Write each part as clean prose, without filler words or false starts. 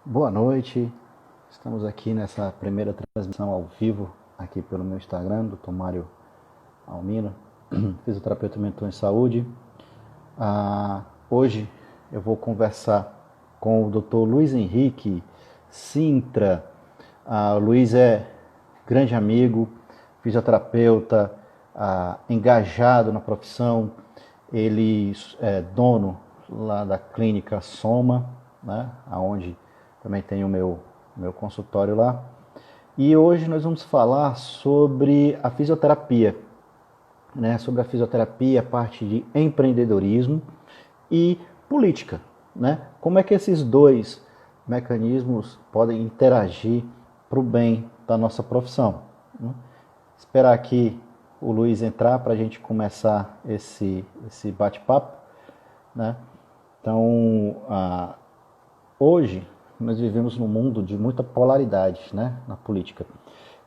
Boa noite, estamos aqui nessa primeira transmissão ao vivo, aqui pelo meu Instagram, Dr. Mário Almino, fisioterapeuta mentor em saúde. Hoje eu vou conversar com o Dr. Luiz Henrique Sintra. O Luiz é grande amigo, fisioterapeuta, engajado na profissão. Ele é dono lá da clínica Soma, né, onde também tem o meu consultório lá. E hoje nós vamos falar sobre a fisioterapia, né, sobre a fisioterapia, a parte de empreendedorismo e política, né? Como é que esses dois mecanismos podem interagir para o bem da nossa profissão, né? Esperar aqui o Luiz entrar para a gente começar esse bate-papo, né? Então, hoje nós vivemos num mundo de muita polaridade, né, na política.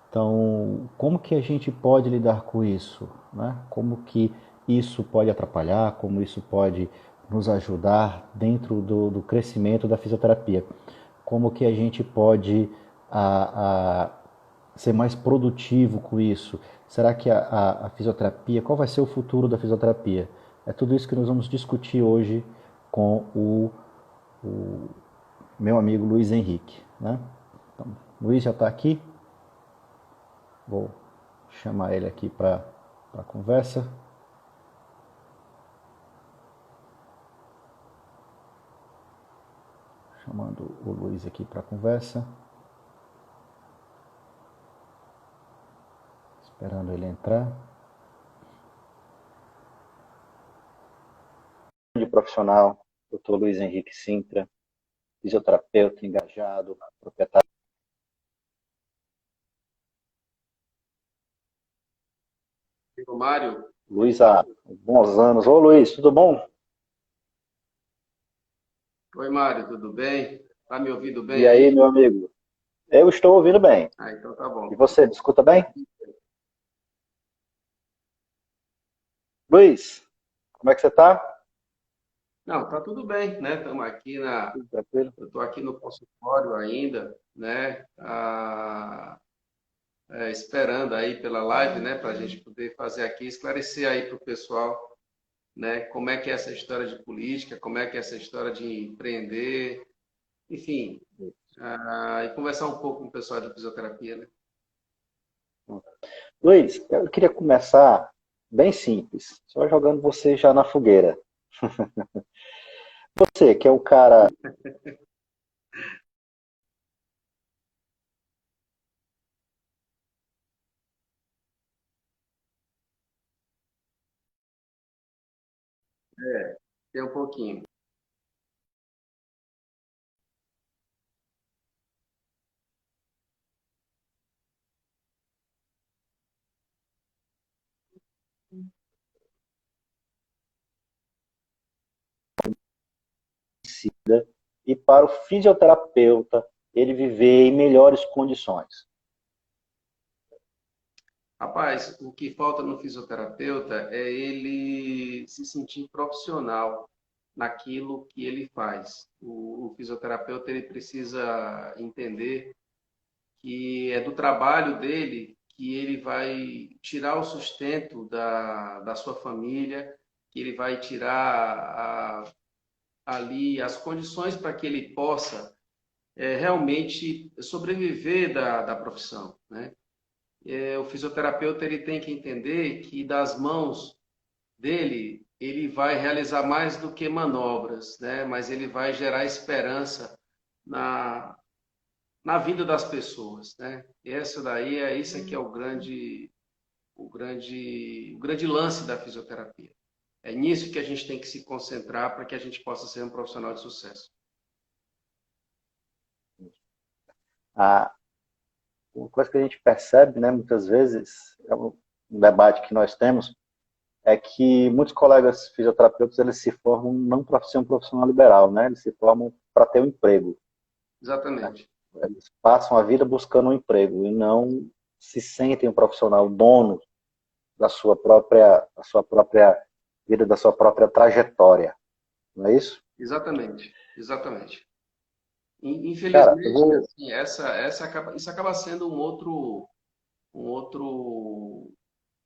Então, como que a gente pode lidar com isso, né? Como que isso pode atrapalhar, como isso pode nos ajudar dentro do crescimento da fisioterapia? Como que a gente pode ser mais produtivo com isso? Será que a fisioterapia, qual vai ser o futuro da fisioterapia? É tudo isso que nós vamos discutir hoje com o meu amigo Luiz Henrique, né? Então, Luiz já está aqui, vou chamar ele aqui para a conversa. Chamando o Luiz aqui para a conversa. Esperando ele entrar. Grande profissional, Dr. Luiz Henrique Sintra, fisioterapeuta engajado, proprietário. Amigo Mário, Luiz há bons anos. Ô Luiz, tudo bom? oi Mário, tudo bem? Tá me ouvindo E bem aí, aí? meu amigo? Eu estou ouvindo bem. Ah, então tá E bom. você, me escuta bem? Luiz, como é que você está? Não, tá tudo bem, né? Estamos aqui Tudo tranquilo? eu estou aqui no consultório ainda, né? Esperando aí pela live, né? Para a gente poder fazer aqui, esclarecer aí para o pessoal, né? Como é que é essa história de política, como é que é essa história de empreender, enfim, e conversar um pouco com o pessoal de fisioterapia, né? Luiz, eu queria começar bem simples, só jogando você já na fogueira. Você, que é o cara. Tem um pouquinho. E para o fisioterapeuta ele viver em melhores condições. Rapaz, o que falta no fisioterapeuta é ele se sentir profissional naquilo que ele faz. O fisioterapeuta ele precisa entender que é do trabalho dele que ele vai tirar o sustento da sua família, que ele vai tirar ali as condições para que ele possa realmente sobreviver da profissão, né? O fisioterapeuta ele tem que entender que das mãos dele ele vai realizar mais do que manobras, né? Mas ele vai gerar esperança na, na vida das pessoas, né? Essa daí é isso aqui é o grande lance da fisioterapia. É nisso que a gente tem que se concentrar para que a gente possa ser um profissional de sucesso. Ah, uma coisa que a gente percebe, né, muitas vezes, é um debate que nós temos, é que muitos colegas fisioterapeutas eles se formam não para ser um profissional liberal, né? Eles se formam para ter um emprego. Exatamente. Eles passam a vida buscando um emprego e não se sentem um profissional dono da sua própria vida, da sua própria trajetória, não é isso? Exatamente. Exatamente. Cara, eu Infelizmente, vou... assim, isso acaba sendo um outro,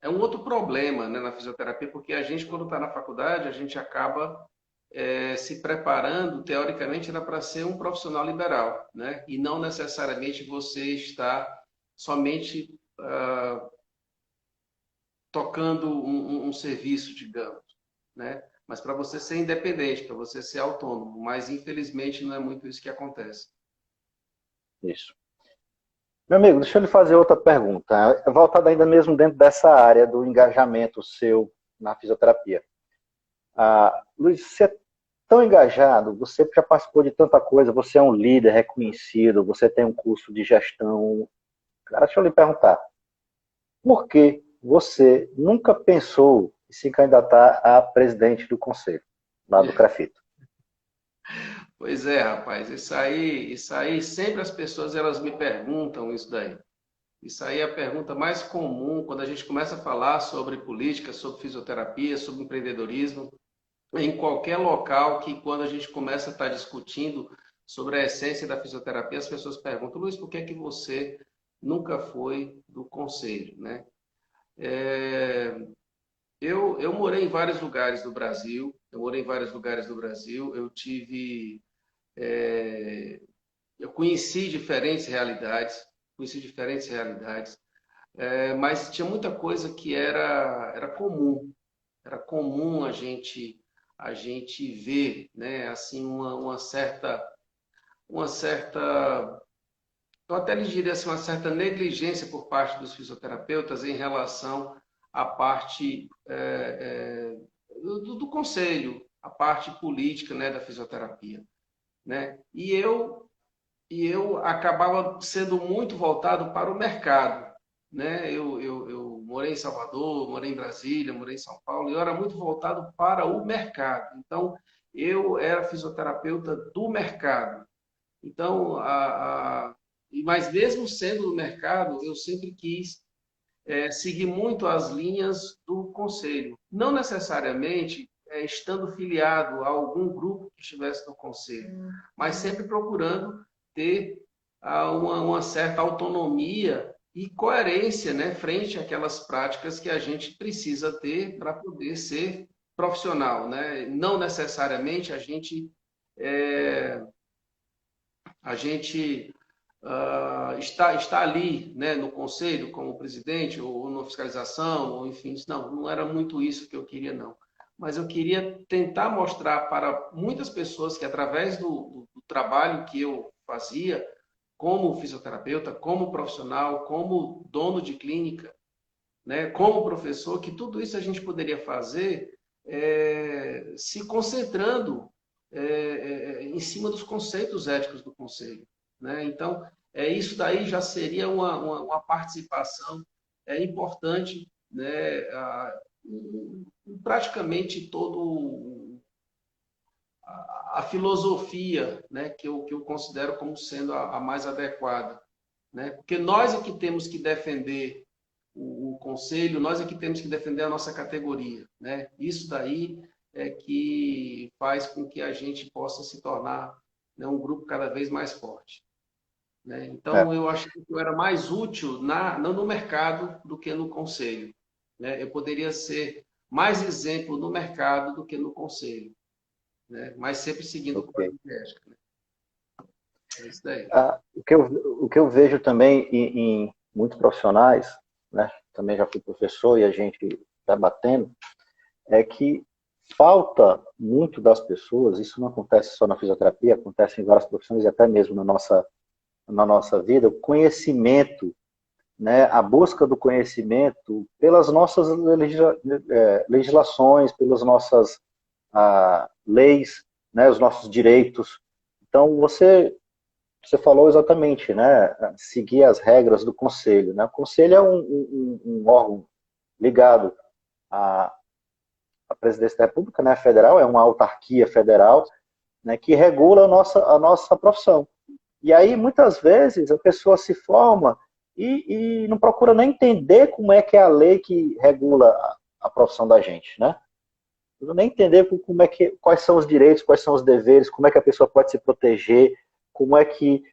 é um outro problema, né, na fisioterapia, porque a gente, quando está na faculdade, a gente acaba se preparando, teoricamente, era para ser um profissional liberal, né? E não necessariamente você está somente tocando um serviço, digamos, né? Mas para você ser independente, para você ser autônomo. Mas, infelizmente, não é muito isso que acontece. Isso. Meu amigo, deixa eu lhe fazer outra pergunta, voltada ainda mesmo dentro dessa área do engajamento seu na fisioterapia. Luiz, você é tão engajado, você já participou de tanta coisa, você é um líder reconhecido, você tem um curso de gestão. Cara, deixa eu lhe perguntar, por que você nunca pensou em se candidatar a presidente do conselho, lá do Crafito? Pois é, rapaz, isso aí sempre as pessoas elas me perguntam isso daí. Isso aí é a pergunta mais comum quando a gente começa a falar sobre política, sobre fisioterapia, sobre empreendedorismo, em qualquer local que quando a gente começa a estar discutindo sobre a essência da fisioterapia, as pessoas perguntam, Luiz, por que é que você nunca foi do conselho, né? É, eu morei em vários lugares do Brasil, eu tive, eu conheci diferentes realidades, mas tinha muita coisa que era comum a gente ver, né, assim uma certa, eu até lhe diria assim, uma certa negligência por parte dos fisioterapeutas em relação à parte do conselho, a parte política, né, da fisioterapia, né? E eu acabava sendo muito voltado para o mercado, né? Eu morei em Salvador, morei em Brasília, morei em São Paulo, e eu era muito voltado para o mercado. Então, eu era fisioterapeuta do mercado. Então, mas mesmo sendo do mercado, eu sempre quis seguir muito as linhas do conselho. Não necessariamente estando filiado a algum grupo que estivesse no conselho, mas sempre procurando ter uma certa autonomia e coerência, né, frente àquelas práticas que a gente precisa ter para poder ser profissional, né? Não necessariamente é, a gente está ali, né, no conselho como presidente ou na fiscalização, ou enfim, não era muito isso que eu queria, não. Mas eu queria tentar mostrar para muitas pessoas que através do trabalho que eu fazia como fisioterapeuta, como profissional, como dono de clínica, né, como professor, que tudo isso a gente poderia fazer se concentrando em cima dos conceitos éticos do conselho, né? Então, isso daí já seria uma participação importante, né, em praticamente todo a filosofia, né, que eu considero como sendo a mais adequada, né? Porque nós é que temos que defender o conselho, nós é que temos que defender a nossa categoria, né? Isso daí é que faz com que a gente possa se tornar, né, um grupo cada vez mais forte, né? É, Então, eu acho que eu era mais útil no mercado do que no conselho, né? Eu poderia ser mais exemplo no mercado do que no conselho, né? Mas sempre seguindo o ok. código de ética, né? É isso daí. O que eu vejo também em muitos profissionais, né, também já fui professor e a gente está batendo, é que falta muito das pessoas, isso não acontece só na fisioterapia, acontece em várias profissões e até mesmo na nossa vida, o conhecimento, né, a busca do conhecimento pelas nossas legislações, pelas nossas leis, né, os nossos direitos. Então, você falou exatamente, né? Seguir as regras do conselho. Né? O conselho é um órgão ligado à, à presidência da República, né? Federal, é uma autarquia federal, né? Que regula a nossa profissão. E aí, muitas vezes, a pessoa se forma e não procura nem entender como é que é a lei que regula a profissão da gente, né? Nem entender como é que, quais são os direitos, quais são os deveres, como é que a pessoa pode se proteger, como é que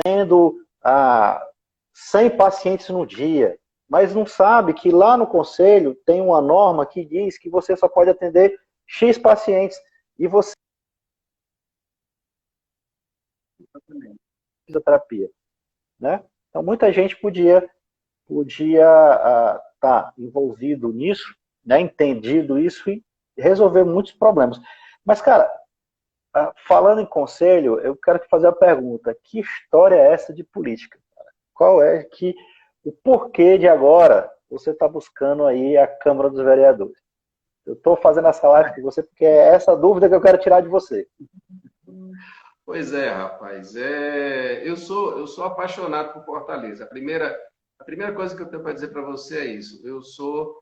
tendo 100 pacientes no dia, mas não sabe que lá no conselho tem uma norma que diz que você só pode atender X pacientes e você fisioterapia, né? Então muita gente podia estar envolvido nisso, né, entendido isso e resolver muitos problemas. Mas, cara, falando em conselho, eu quero te fazer a pergunta: que história é essa de política? Qual é o porquê de agora você está buscando aí a Câmara dos Vereadores? Eu estou fazendo essa live com você porque é essa dúvida que eu quero tirar de você. Pois é, rapaz. Eu sou apaixonado por Fortaleza. A primeira coisa que eu tenho para dizer para você é isso. Eu sou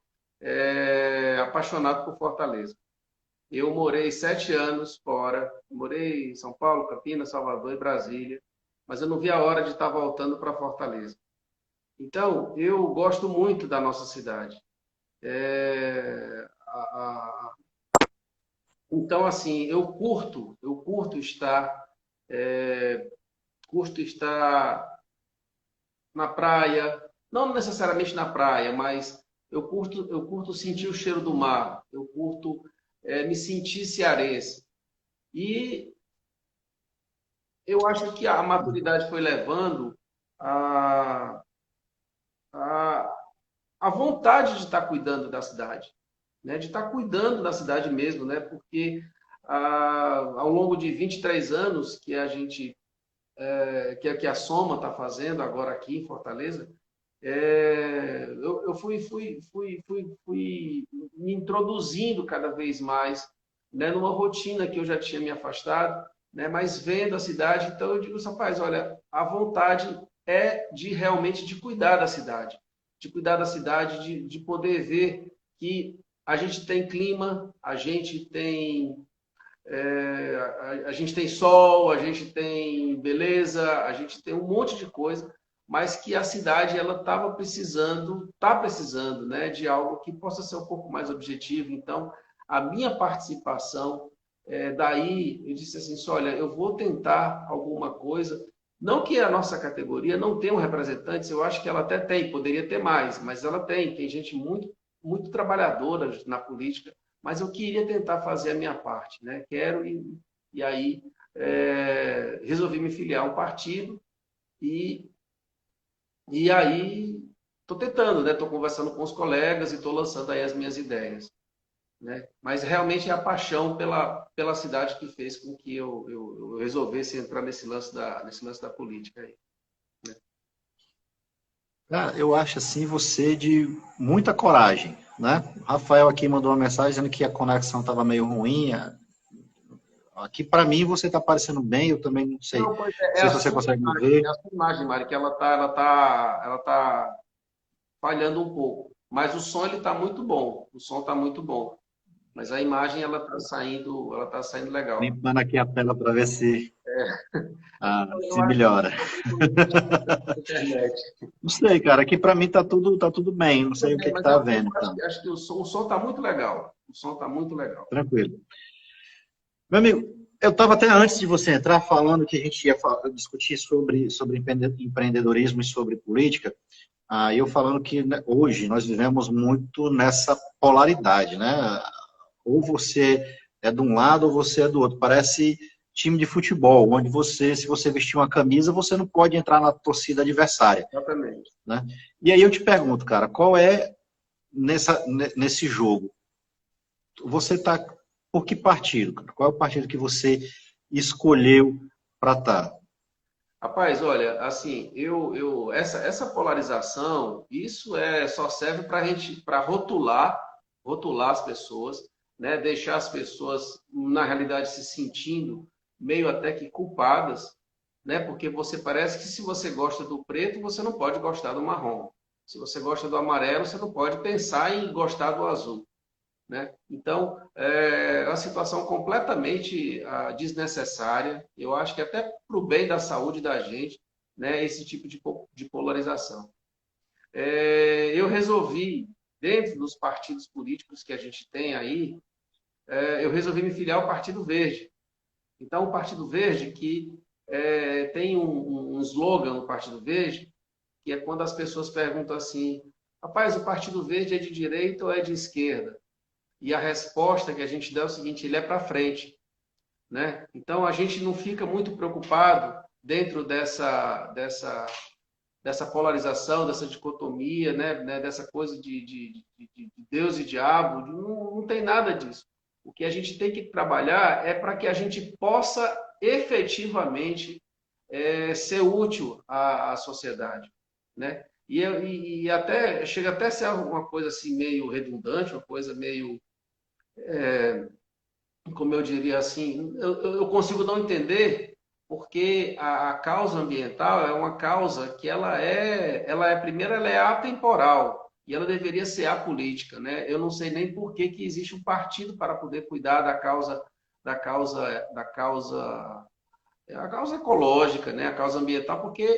apaixonado por Fortaleza. Eu morei 7 anos fora. Morei em São Paulo, Campinas, Salvador e Brasília. Mas eu não vi a hora de estar voltando para Fortaleza. Então, eu gosto muito da nossa cidade. É, então, assim, é, curto estar na praia, não necessariamente na praia, mas eu curto sentir o cheiro do mar, eu curto me sentir cearense. E eu acho que a maturidade foi levando a, a, a vontade de estar cuidando da cidade, né? De estar cuidando da cidade mesmo, né? Porque ao longo de 23 anos que a gente que a Soma está fazendo agora aqui em Fortaleza, eu fui me introduzindo cada vez mais, né, numa rotina que eu já tinha me afastado, né, mas vendo a cidade, então eu digo, rapaz, olha, a vontade é de realmente de cuidar da cidade, de poder ver que a gente tem clima, a gente tem sol, a gente tem beleza, a gente tem um monte de coisa, mas que a cidade ela está precisando, né, de algo que possa ser um pouco mais objetivo. Então, a minha participação, daí eu disse assim, olha, eu vou tentar alguma coisa. Não que a nossa categoria não tenha um representante, eu acho que ela até tem, poderia ter mais, mas ela tem gente muito trabalhadora na política, mas eu queria tentar fazer a minha parte, né? E aí resolvi me filiar a um partido e, e aí estou tentando, né? Estou conversando com os colegas e estou lançando aí as minhas ideias, né? Mas realmente é a paixão pela cidade que fez com que eu resolvesse entrar nesse lance da política aí. Cara, eu acho assim você de muita coragem, né? O Rafael aqui mandou uma mensagem dizendo que a conexão estava meio ruim. Aqui para mim você está aparecendo bem, eu também não sei. Não Não, pois sei se você consegue me ver. é a sua imagem, Mari, que ela tá falhando um pouco. Mas o som ele está muito bom. O som está muito bom. Mas a imagem ela tá saindo legal. Limpando aqui a tela para ver Eu se acho que melhora. é a internet. Não sei, cara. Aqui para mim tá tudo bem. Não sei o que é que Mas tá havendo, então. acho que o som está muito legal. O som está muito legal. Tranquilo. Meu amigo, eu estava até antes de você entrar falando que a gente ia discutir sobre empreendedorismo e sobre política. Aí eu falando que né, hoje nós vivemos muito nessa polaridade, né? Ou você é de um lado ou você é do outro. Parece time de futebol, onde você, se você vestir uma camisa, você não pode entrar na torcida adversária, Exatamente. né? E aí eu te pergunto, cara, qual é nesse jogo? Você está por que partido? Qual é o partido que você escolheu para estar? Rapaz, olha, assim, essa polarização, isso só serve para para rotular as pessoas, né? Deixar as pessoas, na realidade, se sentindo meio até que culpadas, né? Porque você parece que se você gosta do preto, você não pode gostar do marrom. Se você gosta do amarelo, você não pode pensar em gostar do azul, né? Então, é uma situação completamente desnecessária. Eu acho que até para o bem da saúde da gente, né, esse tipo de polarização. Eu resolvi, dentro dos partidos políticos que a gente tem aí, eu resolvi me filiar ao Partido Verde. Então, o Partido Verde, que tem um slogan no Partido Verde, que é quando as pessoas perguntam assim, rapaz, o Partido Verde é de direita ou é de esquerda? E a resposta que a gente dá é o seguinte, ele é para frente, né? Então, a gente não fica muito preocupado dentro dessa polarização, dessa dicotomia, né? Dessa coisa de Deus e diabo, não tem nada disso. O que a gente tem que trabalhar é para que a gente possa efetivamente ser útil à sociedade, né? E até chega até a ser uma coisa assim meio redundante, uma coisa meio, como eu diria assim, eu consigo não entender porque a causa ambiental é uma causa que primeiro, ela é atemporal e ela deveria ser apolítica, né? Eu não sei nem por que existe um partido para poder cuidar da causa, da causa, a causa ecológica, né? A causa ambiental, porque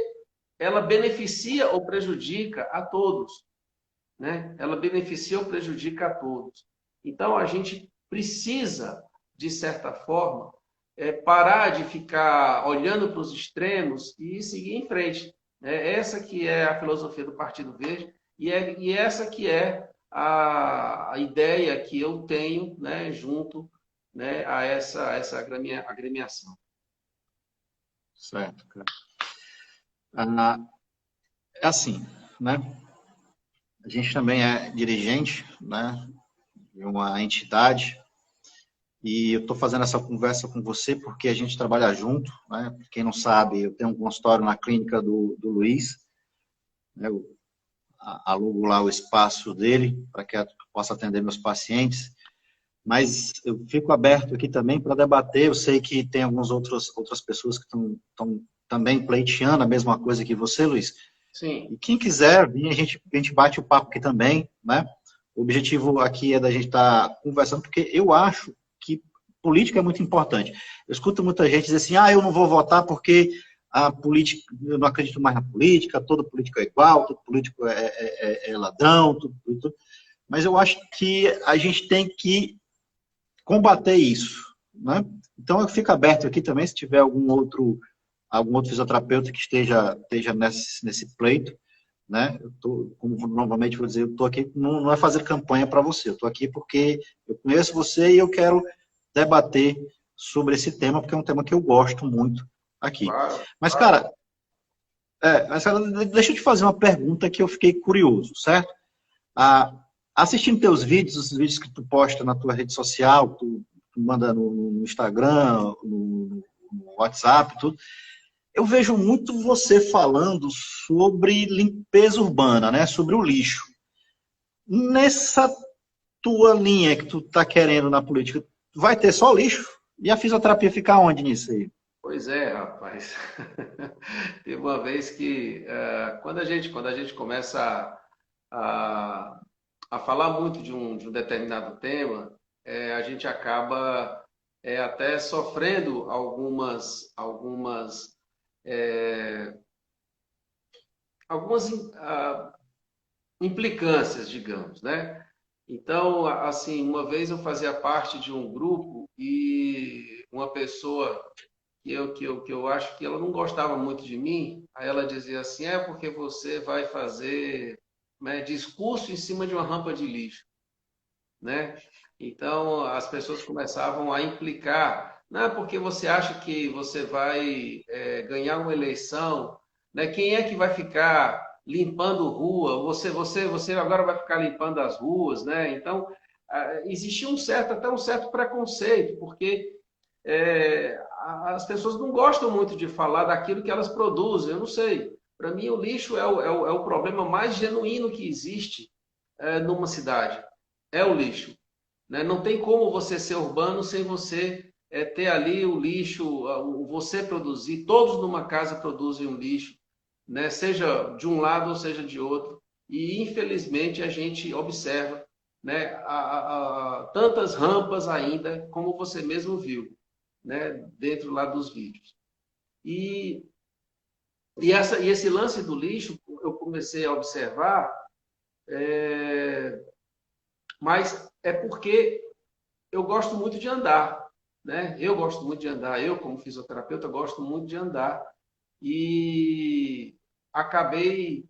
ela beneficia ou prejudica a todos, né? Ela beneficia ou prejudica a todos. Então, a gente precisa, de certa forma, parar de ficar olhando para os extremos e seguir em frente. Essa que é a filosofia do Partido Verde e essa que é a ideia que eu tenho, né, junto, né, a essa agremiação. Certo, cara. Ah, é assim, né? A gente também é dirigente, né, de uma entidade e eu estou fazendo essa conversa com você porque a gente trabalha junto, né? Quem não sabe, eu tenho um consultório na clínica do Luiz, né? Eu alugo lá o espaço dele para que eu possa atender meus pacientes, mas eu fico aberto aqui também para debater. Eu sei que tem outras pessoas que estão também pleiteando a mesma coisa que você, Luiz. Sim. E quem quiser vir, a gente bate o papo aqui também, né? O objetivo aqui é da gente estar conversando, porque eu acho que política é muito importante. Eu escuto muita gente dizer assim, eu não vou votar porque a política, eu não acredito mais na política, todo político é igual, todo político é ladrão, tudo. Mas eu acho que a gente tem que combater isso, né? Então eu fico aberto aqui também, se tiver algum outro fisioterapeuta que esteja nesse pleito, né? Eu tô, como novamente vou dizer, eu estou aqui não é fazer campanha para você, eu estou aqui porque eu conheço você e eu quero debater sobre esse tema, porque é um tema que eu gosto muito aqui. Claro, Mas, claro. cara, deixa eu te fazer uma pergunta que eu fiquei curioso, certo? Assistindo teus vídeos, os vídeos que tu posta na tua rede social, tu manda no Instagram, no WhatsApp, tudo, eu vejo muito você falando sobre limpeza urbana, né? Sobre o lixo. Nessa tua linha que tu tá querendo na política, vai ter só lixo? E a fisioterapia fica onde nisso aí? Pois é, rapaz. Teve uma vez que, quando a gente começa a, a falar muito de um determinado tema, a gente acaba até sofrendo é, algumas implicâncias, digamos, né? Então, assim, uma vez eu fazia parte de um grupo e uma pessoa que eu acho que ela não gostava muito de mim, aí ela dizia assim, porque você vai fazer, né, discurso em cima de uma rampa de lixo, né? Então, as pessoas começavam a implicar, não é porque você acha que você vai ganhar uma eleição, né? Quem é que vai ficar limpando rua? Você agora vai ficar limpando as ruas, né? Então, existia até um certo preconceito, porque as pessoas não gostam muito de falar daquilo que elas produzem. Eu não sei. Para mim, o lixo é o problema mais genuíno que existe numa cidade. É o lixo, né? Não tem como você ser urbano sem você ter ali o lixo, você produzir. Todos numa casa produzem um lixo, né? Seja de um lado ou seja de outro. E, infelizmente, a gente observa, né, tantas rampas ainda, como você mesmo viu, né, dentro lá dos vídeos. E, e esse lance do lixo, eu comecei a observar, mas é porque eu gosto muito de andar, né? Eu gosto muito de andar. Eu, como fisioterapeuta, gosto muito de andar. E acabei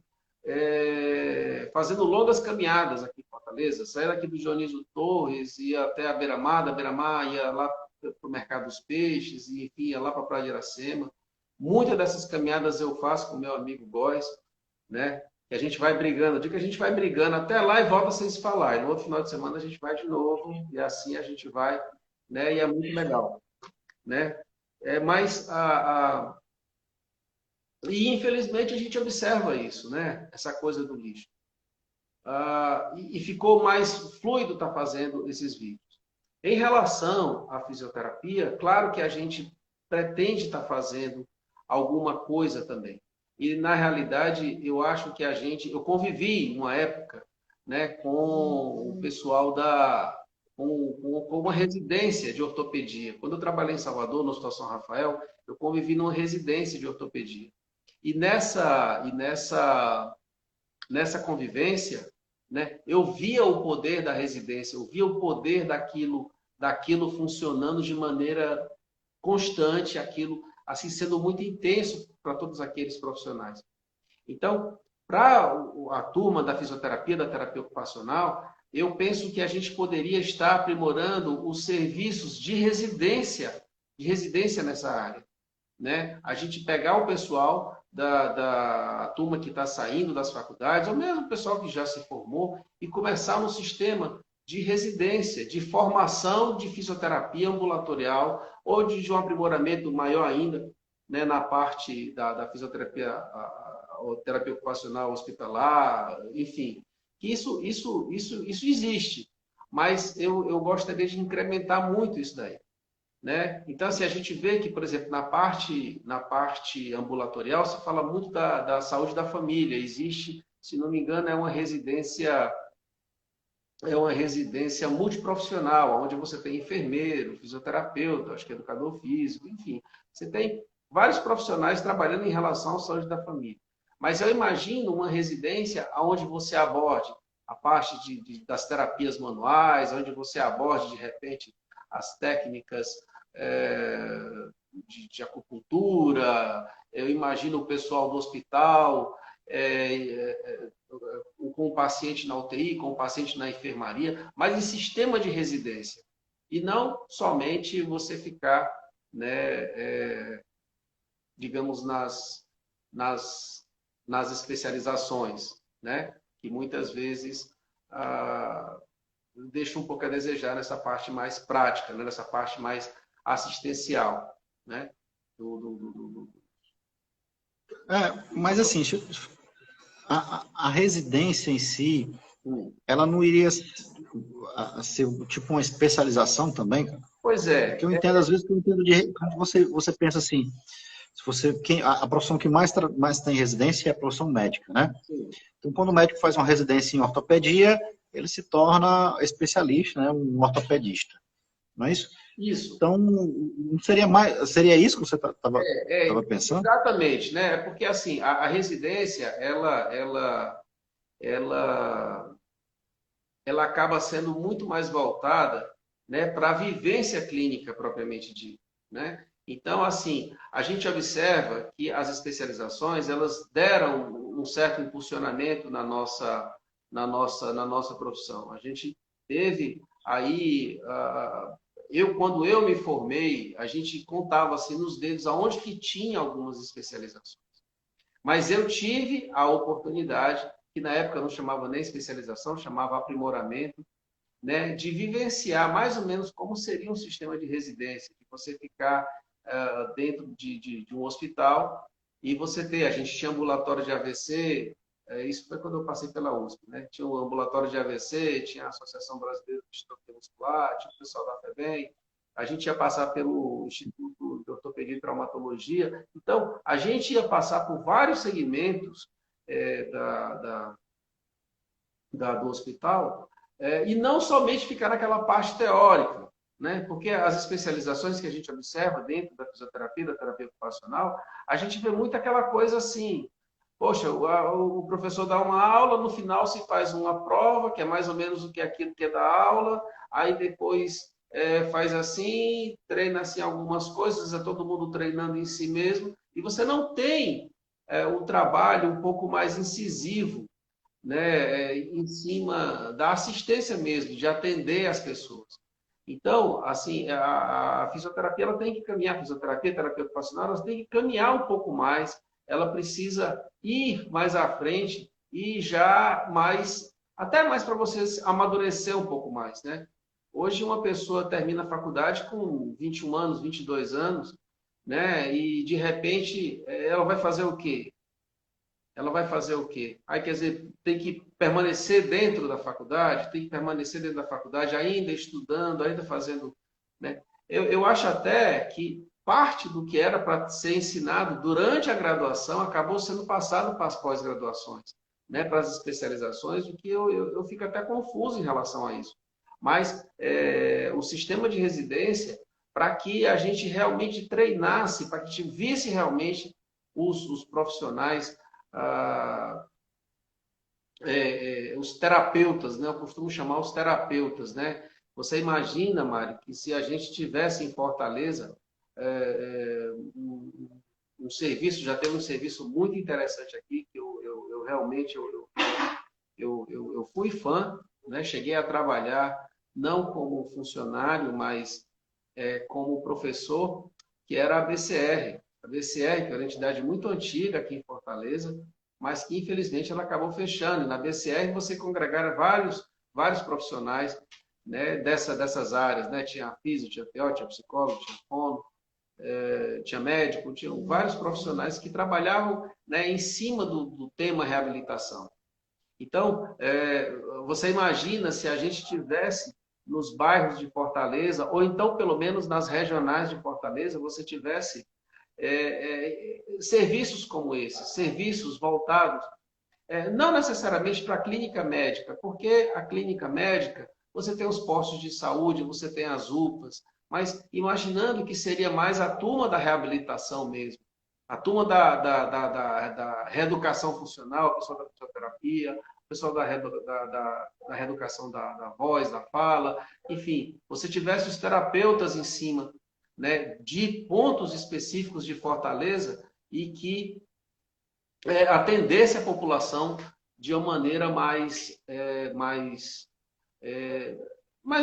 fazendo longas caminhadas aqui em Fortaleza. Saí daqui do Dionísio Torres, ia até a Beira-Mar, da Beira-Mar ia lá para o Mercado dos Peixes, e enfim, ia lá para a Praia de Iracema. Muitas dessas caminhadas eu faço com meu amigo Góes, né? Que a gente vai brigando. Eu digo que a gente vai brigando até lá e volta sem se falar. E no outro final de semana a gente vai de novo, e assim a gente vai, né? E é muito legal, né? Mas e infelizmente a gente observa isso, né? Essa coisa do lixo. E ficou mais fluido estar fazendo esses vídeos. Em relação à fisioterapia, claro que a gente pretende estar fazendo alguma coisa também. E na realidade, eu acho que eu convivi uma época, né, com o pessoal com uma residência de ortopedia. Quando eu trabalhei em Salvador, no Hospital São Rafael, eu convivi numa residência de ortopedia. E nessa convivência, né, eu via o poder da residência, eu via o poder daquilo funcionando de maneira constante, aquilo assim sendo muito intenso para todos aqueles profissionais. Então, para a turma da fisioterapia, da terapia ocupacional, eu penso que a gente poderia estar aprimorando os serviços de residência nessa área, né? A gente pegar o pessoal da turma que está saindo das faculdades, ou mesmo o pessoal que já se formou, e começar no sistema de residência, de formação de fisioterapia ambulatorial, ou de um aprimoramento maior ainda, né, na parte da fisioterapia, terapia ocupacional hospitalar, enfim. Isso existe, mas eu gostaria de incrementar muito isso daí, né? Então, assim, a gente vê que, por exemplo, na parte ambulatorial, se fala muito da saúde da família. Existe, se não me engano, é uma residência multiprofissional, onde você tem enfermeiro, fisioterapeuta, acho que educador físico, enfim. Você tem vários profissionais trabalhando em relação à saúde da família. Mas eu imagino uma residência onde você aborde a parte das terapias manuais, onde você aborde, de repente, as técnicas de acupuntura. Eu imagino o pessoal do hospital, com o paciente na UTI, com o paciente na enfermaria, mas em sistema de residência. E não somente você ficar, né, digamos, nas especializações, né, que muitas vezes deixa um pouco a desejar nessa parte mais prática, né, nessa parte mais assistencial, né? Mas assim, a residência em si, Hum. ela não iria ser tipo uma especialização também, cara? Pois Porque é, eu entendo, às vezes, quando você pensa assim, se você, a profissão que mais tem residência é a profissão médica, né? sim, Então, quando o médico faz uma residência em ortopedia, ele se torna especialista, né? Um ortopedista, não é isso? isso. Então, não seria isso que você estava pensando? Exatamente, né? Porque assim, a residência, ela, ela acaba sendo muito mais voltada, né, para a vivência clínica propriamente dita, né? Então, assim, a gente observa que as especializações, elas deram um certo impulsionamento na nossa profissão. A gente teve aí, quando eu me formei, a gente contava assim nos dedos aonde que tinha algumas especializações. Mas eu tive a oportunidade, que na época não chamava nem especialização, chamava aprimoramento, né, de vivenciar mais ou menos como seria um sistema de residência, de você ficar dentro de um hospital e você ter, a gente tinha ambulatório de AVC, isso foi quando eu passei pela USP, né? Tinha o ambulatório de AVC, tinha a Associação Brasileira de Distrofia Muscular, tinha o pessoal da FEBEM, a gente ia passar pelo Instituto de Ortopedia e Traumatologia. Então, a gente ia passar por vários segmentos do hospital, e não somente ficar naquela parte teórica, né? Porque as especializações que a gente observa dentro da fisioterapia, da terapia ocupacional, a gente vê muito aquela coisa assim, poxa, o professor dá uma aula, no final se faz uma prova, que é mais ou menos o que é aquilo que é da aula, aí depois faz assim, treina assim algumas coisas, é todo mundo treinando em si mesmo, e você não tem um trabalho um pouco mais incisivo, né, em cima da assistência mesmo, de atender as pessoas. Então, assim, a fisioterapia ela tem que caminhar, a fisioterapia, a terapia ocupacional, elas têm que caminhar um pouco mais, ela precisa ir mais à frente e já mais, até mais para você amadurecer um pouco mais, né? Hoje uma pessoa termina a faculdade com 21 anos, 22 anos, né? E de repente ela vai fazer o quê? Ela vai fazer o quê? Aí, quer dizer, tem que permanecer dentro da faculdade, tem que permanecer dentro da faculdade, ainda estudando, ainda fazendo. Né? Eu acho até que parte do que era para ser ensinado durante a graduação acabou sendo passado para as pós-graduações, né? Para as especializações, o que eu fico até confuso em relação a isso. Mas o sistema de residência, para que a gente realmente treinasse, para que a gente visse realmente os profissionais ah, os terapeutas, né? Eu costumo chamar os terapeutas, né? Você imagina, Mari, que se a gente tivesse em Fortaleza um serviço, já tem um serviço muito interessante aqui, que eu realmente eu fui fã, né? Cheguei a trabalhar não como funcionário, mas como professor, que era a BCR. A BCR, que é uma entidade muito antiga aqui em Fortaleza, mas que infelizmente ela acabou fechando. E na BCR você congregara vários profissionais, né, dessas áreas, né? Tinha físico, tinha TO, tinha psicólogo, tinha fono, tinha médico, tinham vários profissionais que trabalhavam, né, em cima do tema reabilitação. Então, você imagina se a gente tivesse nos bairros de Fortaleza, ou então pelo menos nas regionais de Fortaleza, você tivesse serviços como esses, serviços voltados, não necessariamente para a clínica médica, porque a clínica médica, você tem os postos de saúde, você tem as UPAs, mas imaginando que seria mais a turma da reabilitação mesmo, a turma da reeducação funcional, o pessoal da fisioterapia, o pessoal da reeducação da voz, da fala, enfim, você tivesse os terapeutas em cima, né, de pontos específicos de Fortaleza e que atendesse a população de uma maneira mais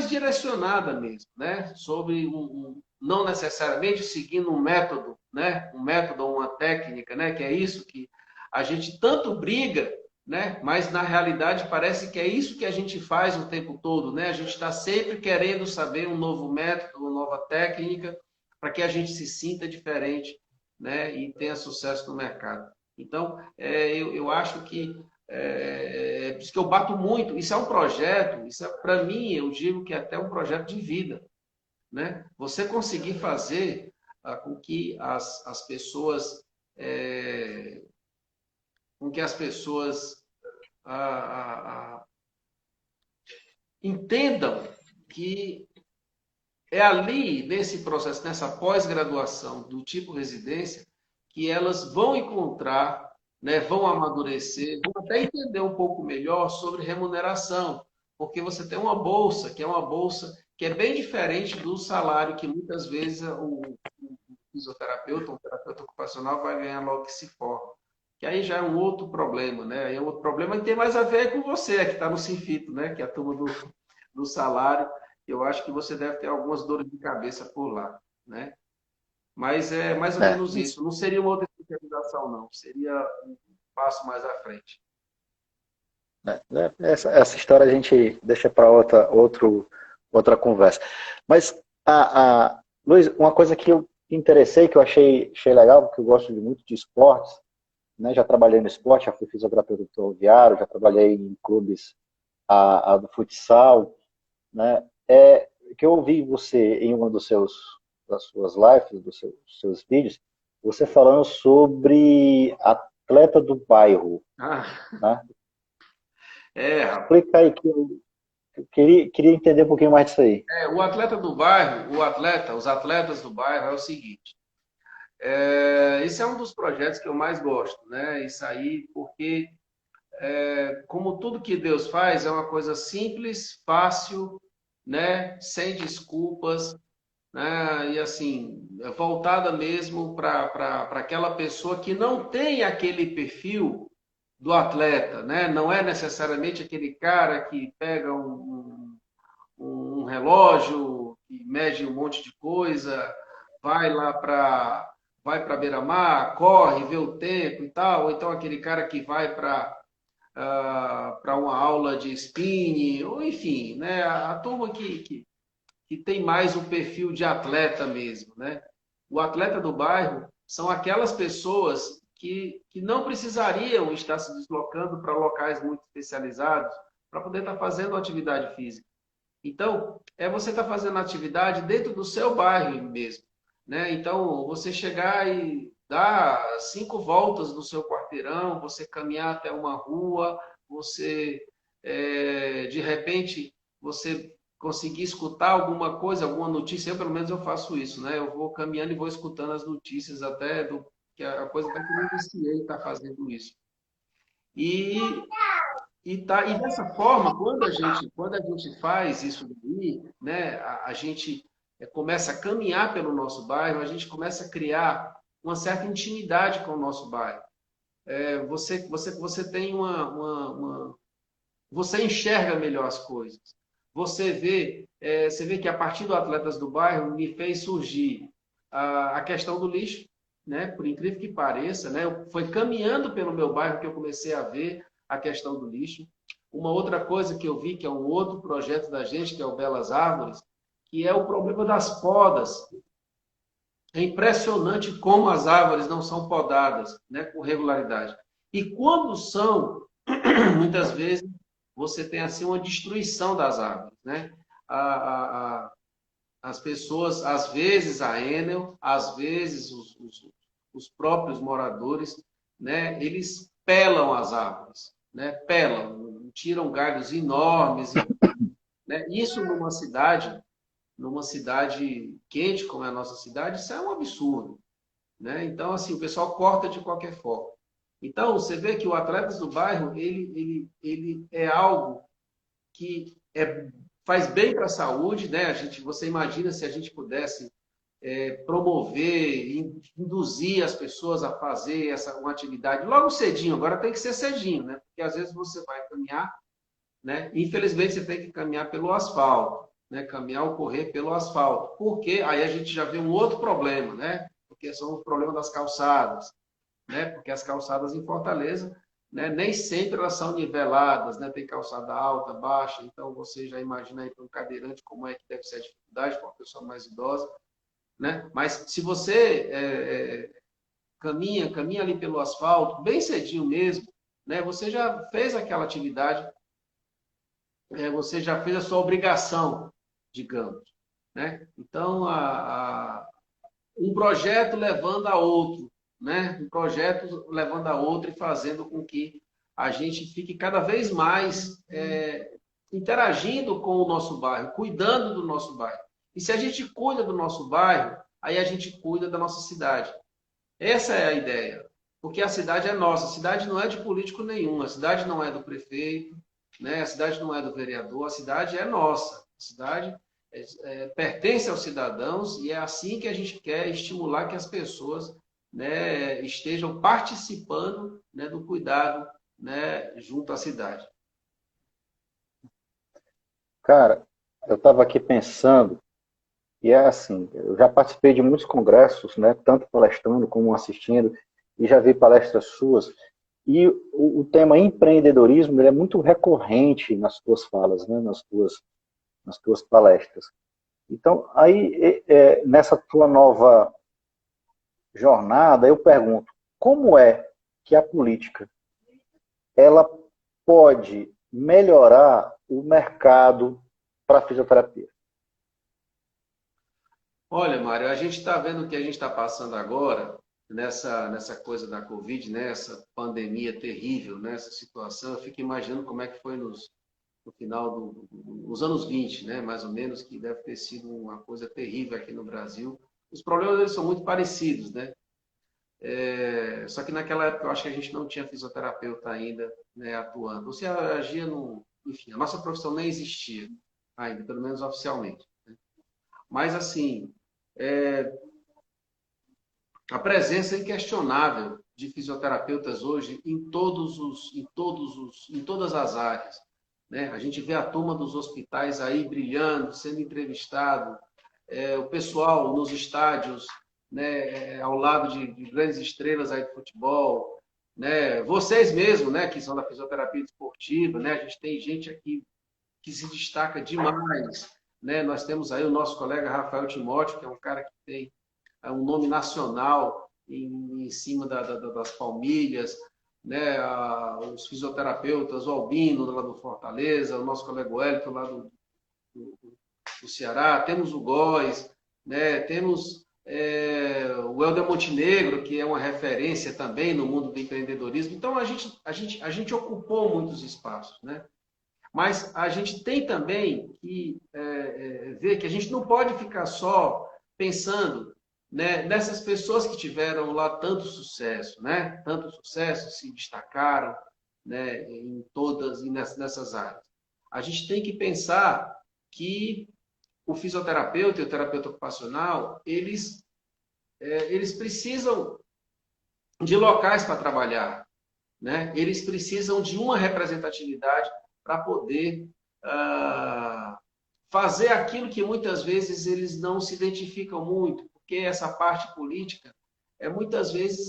direcionada mesmo, né? Sobre não necessariamente seguindo um método, né? Um método ou uma técnica, né? Que é isso que a gente tanto briga, né? Mas na realidade parece que é isso que a gente faz o tempo todo, né? A gente está sempre querendo saber um novo método, uma nova técnica, para que a gente se sinta diferente, né? E tenha sucesso no mercado. Então, eu acho que por isso que eu bato muito. Isso é um projeto, isso é para mim, eu digo que é até um projeto de vida, né? Você conseguir fazer com que as pessoas, com que as pessoas ah, ah, entendam que é ali, nesse processo, nessa pós-graduação do tipo residência, que elas vão encontrar, né, vão amadurecer, vão até entender um pouco melhor sobre remuneração, porque você tem uma bolsa, que é uma bolsa que é bem diferente do salário que muitas vezes o fisioterapeuta, um terapeuta ocupacional vai ganhar logo que se forma. Que aí já é um outro problema, né? Aí é um outro problema que tem mais a ver com você, que está no Sinfito, né? Que é a turma do salário. Eu acho que você deve ter algumas dores de cabeça por lá, né? Mas é mais ou É, menos isso. Não seria uma outra especialização, não. Seria um passo mais à frente. essa história a gente deixa para outra conversa. Mas, Luiz, uma coisa que eu me interessei, que eu achei legal, porque eu gosto muito de esportes, né? Já trabalhei no esporte, já fui fisioterapeuta ferroviário, já trabalhei em clubes do futsal, né? Que eu ouvi você em uma das suas lives, dos seus vídeos, você falando sobre atleta do bairro, Ah, né? rapaz. Explica aí que eu queria entender um pouquinho mais disso aí. O atleta do bairro, os atletas do bairro é o seguinte. Esse é um dos projetos que eu mais gosto, né? Isso aí, porque como tudo que Deus faz, é uma coisa simples, fácil, né? Sem desculpas, né? E assim, voltada mesmo para aquela pessoa que não tem aquele perfil do atleta, né? Não é necessariamente aquele cara que pega um relógio, que mede um monte de coisa, vai lá para beira-mar, corre, vê o tempo e tal, ou então aquele cara que vai para uma aula de spinning, ou enfim, né? A turma que tem mais o perfil de atleta mesmo, né? O atleta do bairro são aquelas pessoas que não precisariam estar se deslocando para locais muito especializados para poder estar fazendo atividade física. Então, você estar fazendo atividade dentro do seu bairro mesmo, né? Então, você chegar e dar 5 voltas no seu quarteirão, você caminhar até uma rua, você, de repente, você conseguir escutar alguma coisa, alguma notícia. Eu, pelo menos, eu faço isso, né? Eu vou caminhando e vou escutando as notícias até do que a coisa até que eu iniciei estar fazendo isso. E e dessa forma, quando a gente faz isso daí, né, a gente começa a caminhar pelo nosso bairro, a gente começa a criar uma certa intimidade com o nosso bairro. Você tem você enxerga melhor as coisas. Você vê que a partir do Atletas do Bairro me fez surgir a questão do lixo, né? Por incrível que pareça, né? Foi caminhando pelo meu bairro que eu comecei a ver a questão do lixo. Uma outra coisa que eu vi, que é um outro projeto da gente, que é o Belas Árvores, que é o problema das podas. É impressionante como as árvores não são podadas, né, com regularidade. E quando são, muitas vezes, você tem assim uma destruição das árvores, né? As pessoas, às vezes a Enel, às vezes os próprios moradores, né? Eles pelam as árvores, né? Pelam, tiram galhos enormes, né? Isso numa cidade quente como é a nossa cidade, isso é um absurdo, né? Então, assim, o pessoal corta de qualquer forma. Então, você vê que o Atletas do Bairro, ele é algo que faz bem para a saúde, né? Você imagina se a gente pudesse promover, induzir as pessoas a fazer uma atividade logo cedinho. Agora tem que ser cedinho, né? Porque às vezes você vai caminhar, né? Infelizmente você tem que caminhar pelo asfalto, né? Caminhar ou correr pelo asfalto. Porque aí a gente já vê um outro problema, né? Porque são os problemas das calçadas, né? Porque as calçadas em Fortaleza, né, nem sempre elas são niveladas, né? Tem calçada alta, baixa, então você já imagina aí para um cadeirante como é que deve ser a dificuldade para uma pessoa mais idosa, né? Mas se você caminha ali pelo asfalto, bem cedinho mesmo, né? Você já fez aquela atividade, você já fez a sua obrigação, digamos, né? Então, um projeto levando a outro, né? Um projeto levando a outro e fazendo com que a gente fique cada vez mais interagindo com o nosso bairro, cuidando do nosso bairro. E se a gente cuida do nosso bairro, aí a gente cuida da nossa cidade. Essa é a ideia. Porque a cidade é nossa, a cidade não é de político nenhum, a cidade não é do prefeito, né? A cidade não é do vereador, a cidade é nossa. A cidade pertence aos cidadãos e é assim que a gente quer estimular que as pessoas, né, estejam participando, né, do cuidado, né, junto à cidade. Cara, eu estava aqui pensando, e é assim, eu já participei de muitos congressos, né, tanto palestrando como assistindo, e já vi palestras suas, e o tema empreendedorismo ele é muito recorrente nas tuas falas, né, nas tuas palestras. Então, aí, nessa tua nova jornada, eu pergunto, como é que a política ela pode melhorar o mercado para fisioterapia? Olha, Mário, a gente está vendo o que a gente está passando agora, nessa coisa da Covid, né? Essa pandemia terrível, né? Essa situação. Eu fico imaginando como é que foi no final dos anos 20, né? Mais ou menos, que deve ter sido uma coisa terrível aqui no Brasil. Os problemas eles são muito parecidos, né? Só que naquela época eu acho que a gente não tinha fisioterapeuta ainda, né, atuando. Você agia no. Enfim, a nossa profissão nem existia. ainda, pelo menos oficialmente. Mas, assim, a presença inquestionável de fisioterapeutas hoje em todas as áreas, né? A gente vê a turma dos hospitais aí brilhando, sendo entrevistado, o pessoal nos estádios, né, ao lado de grandes estrelas aí do futebol, né? Vocês mesmos, né, que são da fisioterapia esportiva, né? A gente tem gente aqui que se destaca demais, né? Nós temos aí o nosso colega Rafael Timóteo, que é um cara que tem um nome nacional em cima das palmilhas, né? Os fisioterapeutas, o Albino, lá do Fortaleza, o nosso colega Wellington, lá do, do Ceará, temos o Góes, né? Temos o Helder Montenegro, que é uma referência também no mundo do empreendedorismo. Então, a gente ocupou muitos espaços, né? Mas a gente tem também que ver que a gente não pode ficar só pensando, né, nessas pessoas que tiveram lá tanto sucesso, né? Tanto sucesso, se destacaram, né, em todas e nessas áreas. A gente tem que pensar que o fisioterapeuta e o terapeuta ocupacional, eles precisam de locais para trabalhar, né? Eles precisam de uma representatividade para poder fazer aquilo que muitas vezes eles não se identificam muito, porque essa parte política muitas vezes,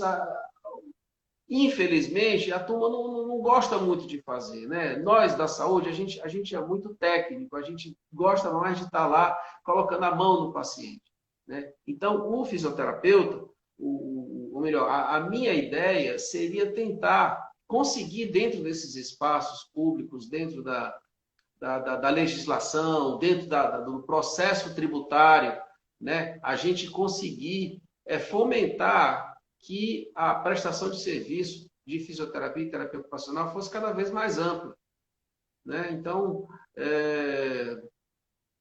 infelizmente, a turma não gosta muito de fazer, né? Nós da saúde, a gente é muito técnico, a gente gosta mais de estar lá colocando a mão no paciente, né? Então, o fisioterapeuta, ou melhor, a minha ideia seria tentar conseguir dentro desses espaços públicos, dentro da legislação, dentro do processo tributário, né, a gente conseguir fomentar que a prestação de serviço de fisioterapia e terapia ocupacional fosse cada vez mais ampla, né? Então,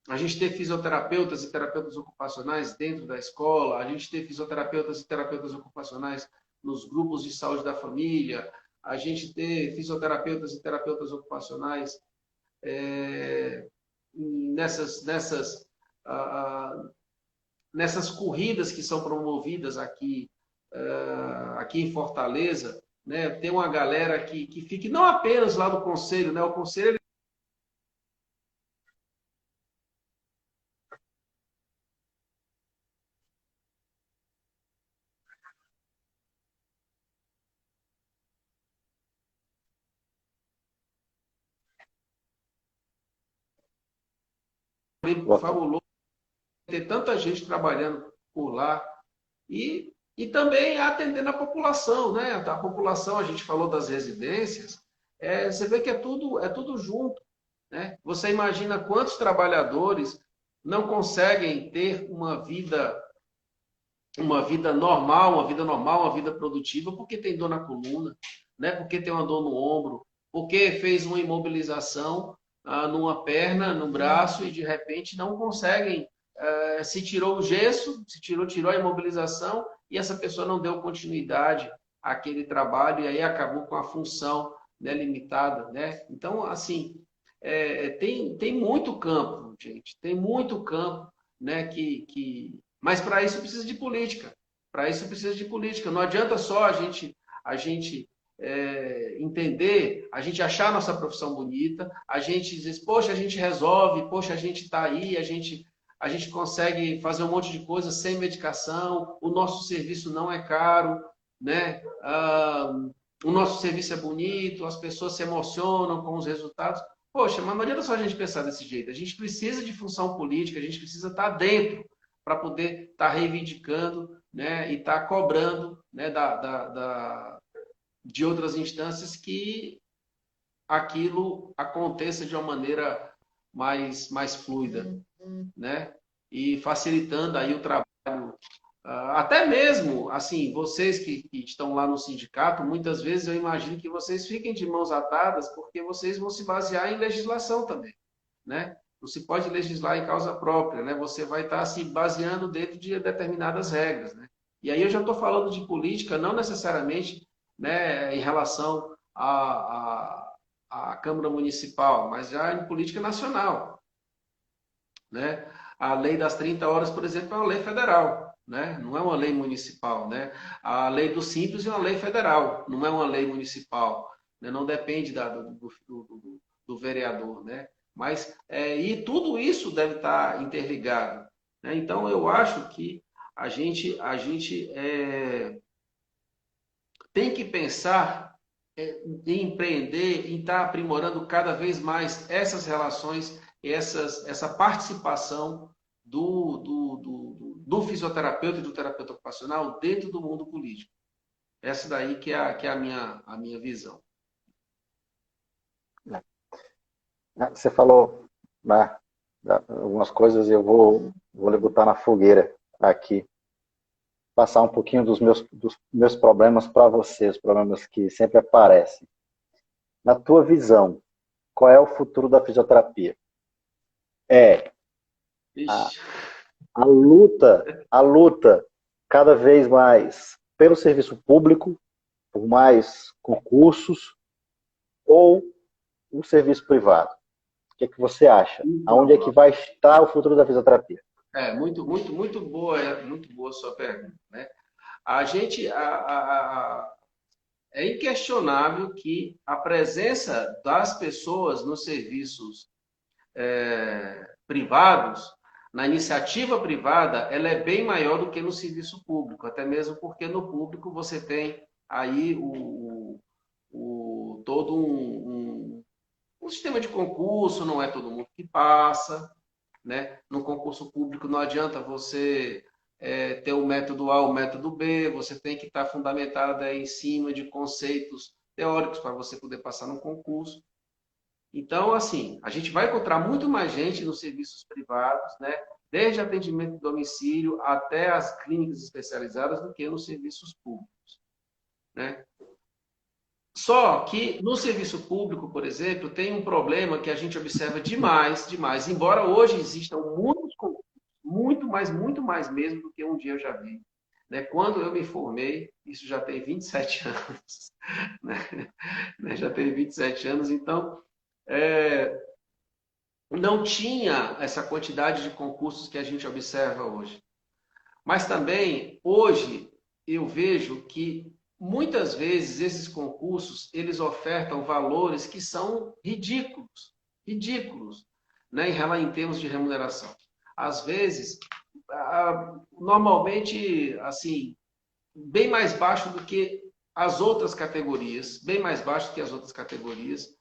a gente ter fisioterapeutas e terapeutas ocupacionais dentro da escola, a gente ter fisioterapeutas e terapeutas ocupacionais nos grupos de saúde da família, a gente ter fisioterapeutas e terapeutas ocupacionais nessas corridas que são promovidas aqui em Fortaleza, né? Tem uma galera que fica, não apenas lá do conselho, né? O conselho é fabuloso ter tanta gente trabalhando por lá e também atendendo a população, né? A população, a gente falou das residências, você vê que é tudo junto, né? Você imagina quantos trabalhadores não conseguem ter uma vida normal, uma vida produtiva, porque tem dor na coluna, né? Porque tem uma dor no ombro, porque fez uma imobilização numa perna, no braço, e de repente não conseguem. Se tirou o gesso, tirou a imobilização, e essa pessoa não deu continuidade àquele trabalho, e aí acabou com a função, né, limitada, né? Então, assim, tem muito campo, gente, tem muito campo, né, mas para isso precisa de política. Para isso precisa de política. Não adianta só a gente entender, a gente achar a nossa profissão bonita, a gente dizer, poxa, a gente resolve, poxa, a gente está aí, a gente consegue fazer um monte de coisa sem medicação, o nosso serviço não é caro, né? O nosso serviço é bonito, as pessoas se emocionam com os resultados. Poxa, mas não adianta só a gente pensar desse jeito. A gente precisa de função política, a gente precisa estar dentro para poder estar reivindicando, né, e estar cobrando, né, de outras instâncias que aquilo aconteça de uma maneira mais fluida, né? E facilitando aí o trabalho. Até mesmo, assim, vocês que estão lá no sindicato, muitas vezes eu imagino que vocês fiquem de mãos atadas, porque vocês vão se basear em legislação também, né? Não se pode legislar em causa própria, né? Você vai estar se baseando dentro de determinadas regras, né? E aí eu já estou falando de política, não necessariamente, né, em relação à Câmara Municipal, mas já em política nacional, né? A lei das 30 horas, por exemplo, é uma lei federal, né? Não é uma lei municipal, né? A lei do Simples é uma lei federal, não é uma lei municipal, né? Não depende do vereador, né? Mas, e tudo isso deve estar interligado, né? Então, eu acho que a gente tem que pensar em empreender, em estar aprimorando cada vez mais essas relações, essa participação do fisioterapeuta e do terapeuta ocupacional dentro do mundo político. Essa daí que é a minha visão. Você falou, né, algumas coisas e eu vou lhe botar na fogueira aqui, passar um pouquinho dos meus problemas para você, os problemas que sempre aparecem. Na tua visão, qual é o futuro da fisioterapia? É a, Ixi, a luta cada vez mais pelo serviço público, por mais concursos, ou o serviço privado? O que é que você acha? Aonde é que então, vai estar o futuro da fisioterapia? muito boa a sua pergunta, né? A gente, é inquestionável que a presença das pessoas nos serviços privados, na iniciativa privada, ela é bem maior do que no serviço público, até mesmo porque no público você tem aí todo um sistema de concurso, não é todo mundo que passa, né? No concurso público não adianta você ter o método A ou o método B, você tem que estar fundamentado em cima de conceitos teóricos para você poder passar no concurso. Então, assim, a gente vai encontrar muito mais gente nos serviços privados, né? Desde atendimento de domicílio até as clínicas especializadas, do que nos serviços públicos, né? Só que no serviço público, por exemplo, tem um problema que a gente observa demais, demais. Embora hoje existam muitos concursos, muito mais mesmo do que um dia eu já vi. Né? Quando eu me formei, isso já tem 27 anos, né? Já tem 27 anos, então não tinha essa quantidade de concursos que a gente observa hoje. Mas também, hoje, eu vejo que muitas vezes esses concursos, eles ofertam valores que são ridículos, ridículos, né, em termos de remuneração. Às vezes, normalmente, assim, bem mais baixo do que as outras categorias, bem mais baixo do que as outras categorias,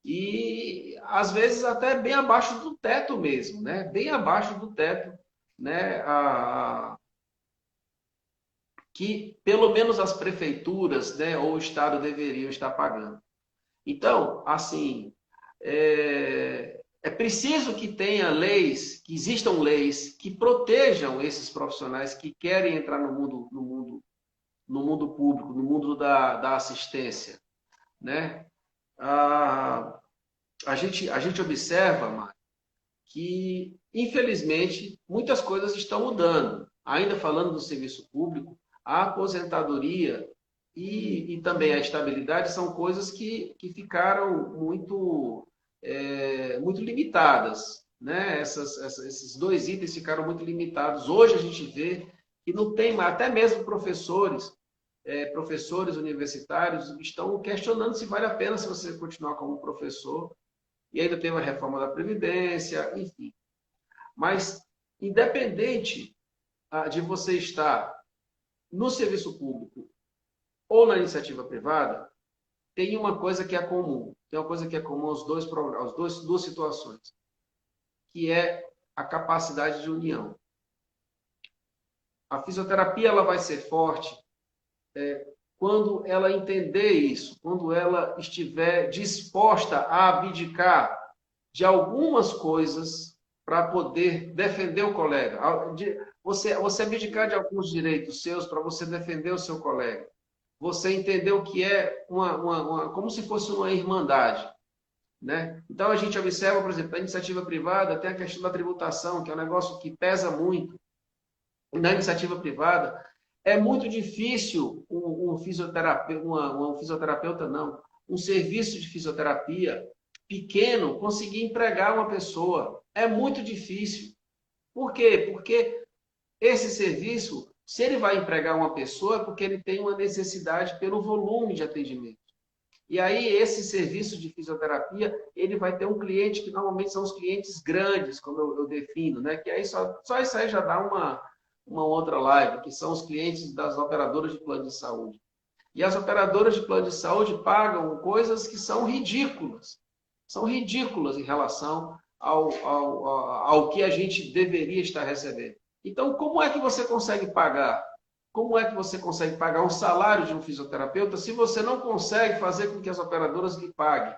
e às vezes até bem abaixo do teto mesmo, né? Bem abaixo do teto, né? Que pelo menos as prefeituras, né, ou o Estado deveriam estar pagando. Então, assim, é preciso que tenha leis, que existam leis que protejam esses profissionais que querem entrar no mundo público, no mundo da assistência, né? A gente observa, Mário, que, infelizmente, muitas coisas estão mudando. Ainda falando do serviço público, a aposentadoria e também a estabilidade são coisas que ficaram muito limitadas. Né? Esses dois itens ficaram muito limitados. Hoje a gente vê que não tem mais, até mesmo professores universitários estão questionando se vale a pena se você continuar como professor. E ainda tem a reforma da Previdência, enfim. Mas, independente de você estar no serviço público ou na iniciativa privada, tem uma coisa que é comum. Tem uma coisa que é comum duas situações, que é a capacidade de união. A fisioterapia ela vai ser forte quando ela entender isso, quando ela estiver disposta a abdicar de algumas coisas para poder defender o colega. Você abdicar de alguns direitos seus para você defender o seu colega. Você entender o que é como se fosse uma irmandade. Né? Então, a gente observa, por exemplo, a iniciativa privada tem a questão da tributação, que é um negócio que pesa muito. Na iniciativa privada, é muito difícil um fisioterapeuta, um fisioterapeuta não, um serviço de fisioterapia pequeno conseguir empregar uma pessoa. É muito difícil. Por quê? Porque esse serviço, se ele vai empregar uma pessoa, é porque ele tem uma necessidade pelo volume de atendimento. E aí, esse serviço de fisioterapia, ele vai ter um cliente que normalmente são os clientes grandes, como eu defino, né? Que aí só isso aí já dá uma outra live, que são os clientes das operadoras de plano de saúde. E as operadoras de plano de saúde pagam coisas que são ridículas. São ridículas em relação ao que a gente deveria estar recebendo. Então, como é que você consegue pagar? Como é que você consegue pagar o salário de um fisioterapeuta se você não consegue fazer com que as operadoras lhe paguem?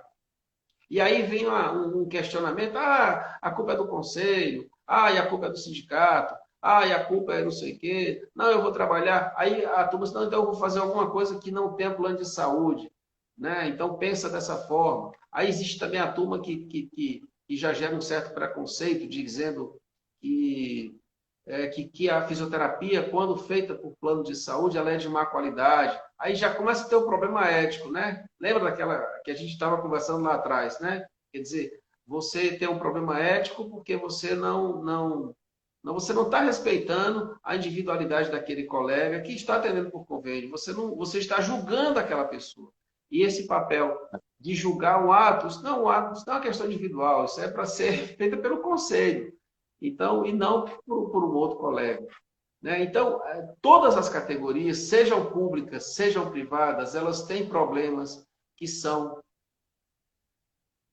E aí vem um questionamento, a culpa é do conselho, e a culpa é do sindicato, e a culpa é não sei o quê, não, eu vou trabalhar. Aí a turma diz, não, então eu vou fazer alguma coisa que não tenha plano de saúde. Né? Então pensa dessa forma. Aí existe também a turma que já gera um certo preconceito, dizendo que a fisioterapia, quando feita por plano de saúde, ela é de má qualidade. Aí já começa a ter o problema ético, né? Lembra daquela que a gente estava conversando lá atrás, né? Quer dizer, você tem um problema ético porque você você não está respeitando a individualidade daquele colega que está atendendo por convênio. Você está julgando aquela pessoa. E esse papel de julgar um ato, isso não é uma questão individual, isso é para ser feita pelo conselho. Então, e não por um outro colega. Né? Então, todas as categorias, sejam públicas, sejam privadas, elas têm problemas que são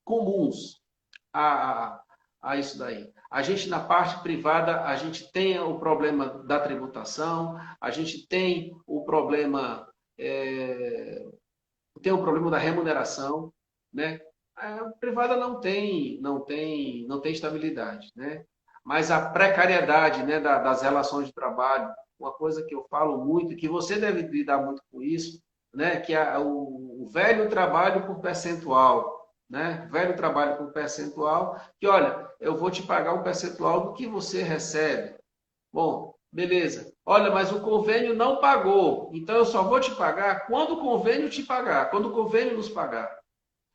comuns a isso daí. A gente, na parte privada, a gente tem o problema da tributação, a gente tem o problema, o problema da remuneração, né? A privada não tem estabilidade, né? Mas a precariedade, né, das relações de trabalho, uma coisa que eu falo muito, que você deve lidar muito com isso, né, que é o velho trabalho por percentual, né? Velho trabalho por percentual, que olha, eu vou te pagar um percentual do que você recebe. Bom, beleza. Olha, mas o convênio não pagou, então eu só vou te pagar quando o convênio te pagar, quando o convênio nos pagar.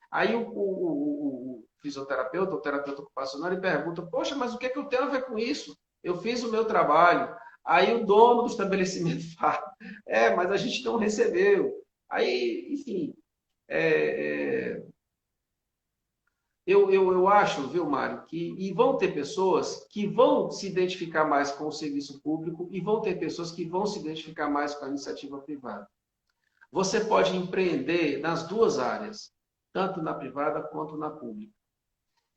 Aí o fisioterapeuta, o terapeuta ocupacional, ele pergunta, poxa, mas o que é que eu tenho a ver com isso? Eu fiz o meu trabalho. Aí o dono do estabelecimento fala, mas a gente não recebeu. Aí, enfim, é, é, eu acho, viu, Mário, e vão ter pessoas que vão se identificar mais com o serviço público e vão ter pessoas que vão se identificar mais com a iniciativa privada. Você pode empreender nas duas áreas, tanto na privada quanto na pública.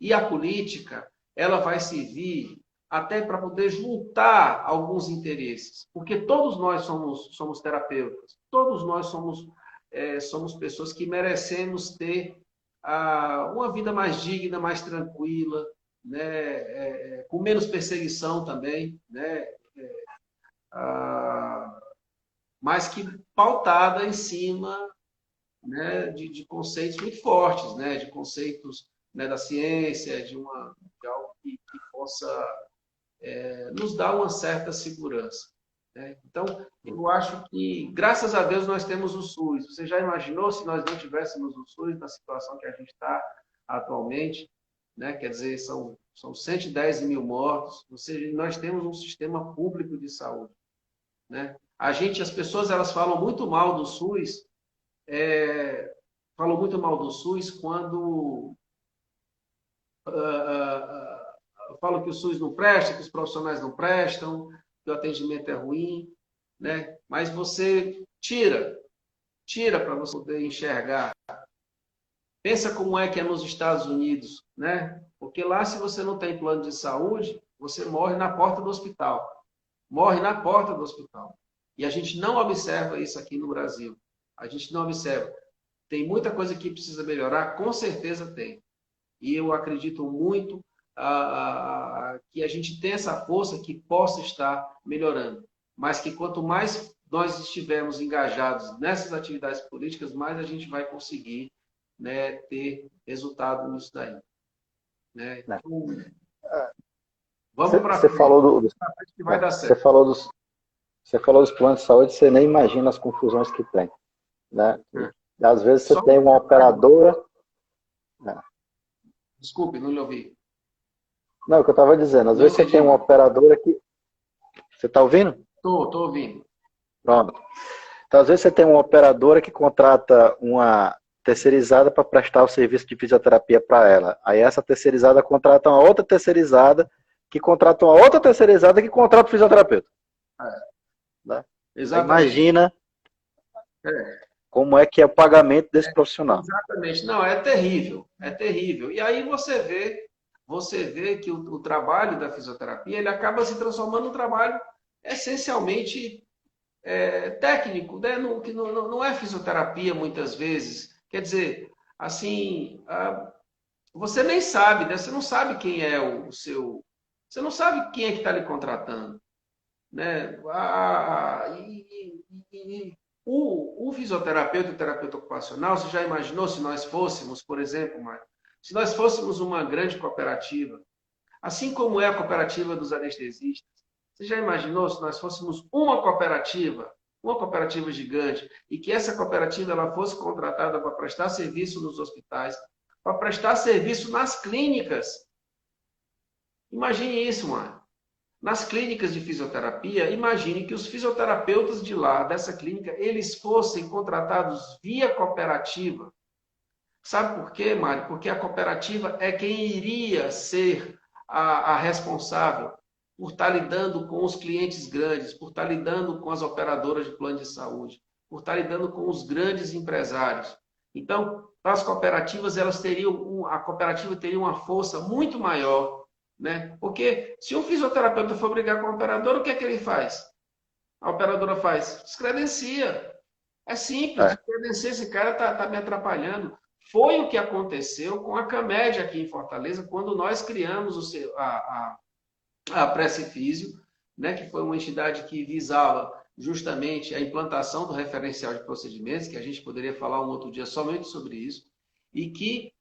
E a política, ela vai servir até para poder juntar alguns interesses, porque todos nós somos terapeutas, todos nós somos pessoas que merecemos ter uma vida mais digna, mais tranquila, né? Com menos perseguição também, né? Mas que pautada em cima, né, de conceitos muito fortes, né, de conceitos, né, da ciência, de algo que possa nos dar uma certa segurança. Né? Então, eu acho que, graças a Deus, nós temos o SUS. Você já imaginou se nós não tivéssemos o SUS na situação que a gente está atualmente? Né? Quer dizer, são 110 mil mortos, ou seja, nós temos um sistema público de saúde. Né? As pessoas elas falam muito mal do SUS, quando falam que o SUS não presta, que os profissionais não prestam, que o atendimento é ruim, né? Mas você tira para você poder enxergar. Pensa como é que é nos Estados Unidos, né? Porque lá, se você não tem plano de saúde, você morre na porta do hospital. Morre na porta do hospital. E a gente não observa isso aqui no Brasil. A gente não observa. Tem muita coisa que precisa melhorar, com certeza tem. E eu acredito muito que a gente tem essa força que possa estar melhorando. Mas que quanto mais nós estivermos engajados nessas atividades políticas, mais a gente vai conseguir, né, ter resultado nisso daí. Né? Então, vamos para frente. Vai dar certo. Você falou dos planos de saúde, você nem imagina as confusões que tem. Né? Às vezes você tem uma operadora... Desculpe, não lhe ouvi. Não, o que eu estava dizendo, às Não vezes você entendi, tem uma não. operadora que. Você está ouvindo? Tô ouvindo. Pronto. Então, às vezes você tem uma operadora que contrata uma terceirizada para prestar o serviço de fisioterapia para ela. Aí essa terceirizada contrata uma outra terceirizada que contrata uma outra terceirizada que contrata o fisioterapeuta. É, Né? Aí exatamente. imagina É, como é que é o pagamento desse profissional. exatamente. Não, é terrível, é terrível. E aí você vê que o trabalho da fisioterapia ele acaba se transformando num trabalho essencialmente técnico, né? Que não é fisioterapia muitas vezes. Quer dizer, assim, você nem sabe, né? Você não sabe quem é o seu, você não sabe quem é que está lhe contratando, né? O fisioterapeuta, o terapeuta ocupacional, você já imaginou se nós fôssemos, por exemplo, Mário, se nós fôssemos uma grande cooperativa, assim como é a cooperativa dos anestesistas, você já imaginou se nós fôssemos uma cooperativa gigante, e que essa cooperativa ela fosse contratada para prestar serviço nos hospitais, para prestar serviço nas clínicas? Imagine isso, mano. Nas clínicas de fisioterapia, imagine que os fisioterapeutas de lá, dessa clínica, eles fossem contratados via cooperativa. Sabe por quê, Mário? Porque a cooperativa é quem iria ser a responsável por estar lidando com os clientes grandes, por estar lidando com as operadoras de plano de saúde, por estar lidando com os grandes empresários. Então, as cooperativas, a cooperativa teria uma força muito maior, né? Porque se um fisioterapeuta for brigar com a operadora, o que é que ele faz? A operadora faz, descredencia. É simples, É. descredencia, esse cara está me atrapalhando. Foi o que aconteceu com a Camed aqui em Fortaleza, quando nós criamos a Precifísio, né, que foi uma entidade que visava justamente a implantação do referencial de procedimentos, que a gente poderia falar um outro dia somente sobre isso, e que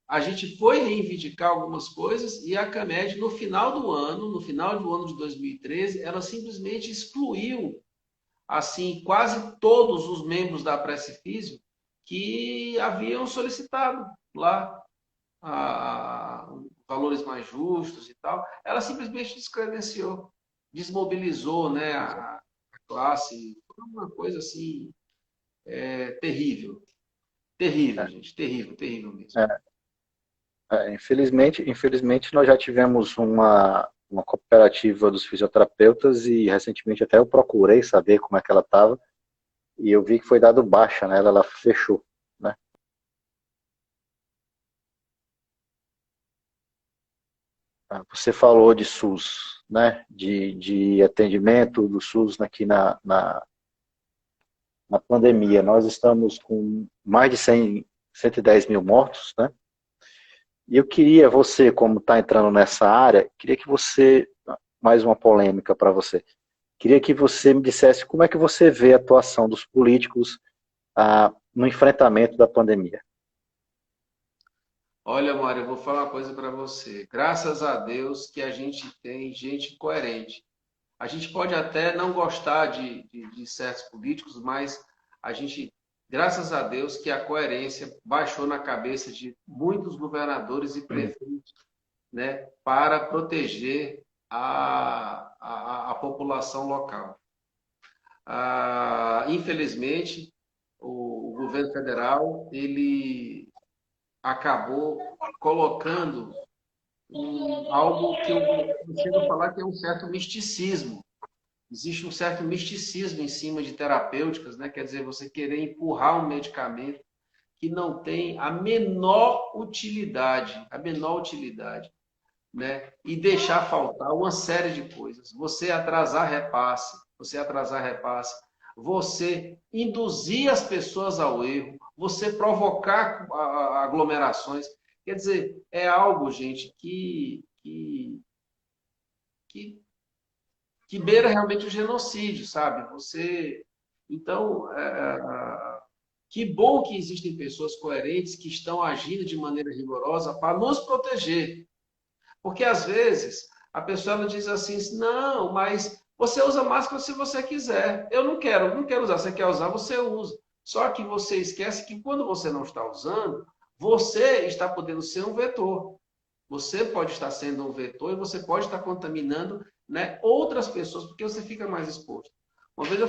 a gente foi reivindicar algumas coisas e a CAMED, no final do ano de 2013, ela simplesmente excluiu assim quase todos os membros da Precifísio que haviam solicitado lá valores mais justos e tal, ela simplesmente descredenciou, desmobilizou, né, a classe. Foi uma coisa assim terrível, terrível, gente, terrível, terrível mesmo. É, infelizmente nós já tivemos uma cooperativa dos fisioterapeutas e recentemente até eu procurei saber como é que ela estava e eu vi que foi dado baixa nela, ela fechou, né? Você falou de SUS, né? De atendimento do SUS aqui na pandemia. Nós estamos com mais de 110 mil mortos, né? E eu queria, você, como está entrando nessa área, queria que você, mais uma polêmica para você, queria que você me dissesse como é que você vê a atuação dos políticos no enfrentamento da pandemia. Olha, Mário, eu vou falar uma coisa para você. Graças a Deus que a gente tem gente coerente. A gente pode até não gostar de certos políticos, mas a gente, graças a Deus, que a coerência baixou na cabeça de muitos governadores e prefeitos, né, para proteger a população local. Infelizmente, o governo federal ele acabou colocando algo que eu chego a falar que é um certo misticismo. Existe um certo misticismo em cima de terapêuticas, né? Quer dizer, você querer empurrar um medicamento que não tem a menor utilidade, né? E deixar faltar uma série de coisas. Você atrasar repasse, você induzir as pessoas ao erro, você provocar aglomerações. Quer dizer, é algo, gente, que que beira realmente o genocídio, sabe? Então, que bom que existem pessoas coerentes que estão agindo de maneira rigorosa para nos proteger, porque às vezes a pessoa ela diz assim, não, mas você usa máscara se você quiser. Eu não quero usar. Você quer usar, você usa. Só que você esquece que quando você não está usando, você está podendo ser um vetor. Você pode estar sendo um vetor e você pode estar contaminando, né, outras pessoas, porque você fica mais exposto. Uma vez